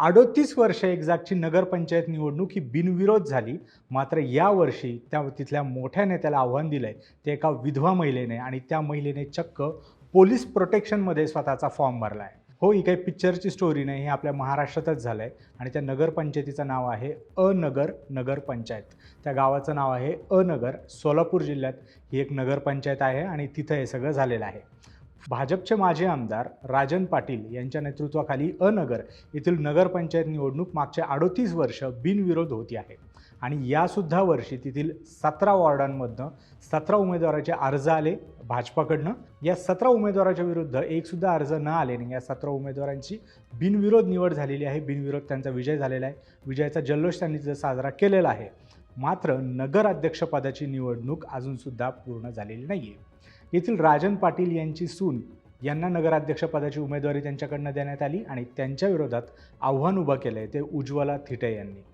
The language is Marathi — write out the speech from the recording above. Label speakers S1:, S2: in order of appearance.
S1: 38 वर्ष एक्झॅक्टची नगरपंचायत निवडणूक ही बिनविरोध झाली. मात्र यावर्षी तिथल्या मोठ्या नेत्याला आव्हान दिलंय ते एका विधवा महिलेने आणि त्या महिलेने चक्क पोलीस प्रोटेक्शनमध्ये स्वतःचा फॉर्म भरला आहे. हो, ही काही पिक्चरची स्टोरी नाही, हे आपल्या महाराष्ट्रातच झालं आहे आणि त्या नगरपंचायतीचं नाव आहे अनगर नगरपंचायत. त्या गावाचं नाव आहे अनगर. सोलापूर जिल्ह्यात ही एक नगरपंचायत आहे आणि तिथं हे सगळं झालेलं आहे. भाजपचे माजी आमदार राजन पाटील यांच्या नेतृत्वाखाली अनगर येथील नगरपंचायत निवडणूक मागच्या 38 वर्ष बिनविरोध होती आहे आणि यासुद्धा वर्षी तेथील 17 वॉर्डांमधनं 17 उमेदवाराचे अर्ज आले भाजपाकडनं. या 17 उमेदवाराच्या विरुद्ध एकसुद्धा अर्ज न आल्याने या 17 उमेदवारांची बिनविरोध निवड झालेली आहे. बिनविरोध त्यांचा विजय झालेला आहे. विजयाचा जल्लोष त्यांनी तिथं साजरा केलेला आहे. मात्र नगराध्यक्षपदाची निवडणूक अजूनसुद्धा पूर्ण झालेली नाही आहे. येथील राजन पाटील यांची सून यांना नगराध्यक्षपदाची उमेदवारी त्यांच्याकडनं देण्यात आली आणि त्यांच्या विरोधात आव्हान उभं केलं आहे ते उज्ज्वला थिटे यांनी.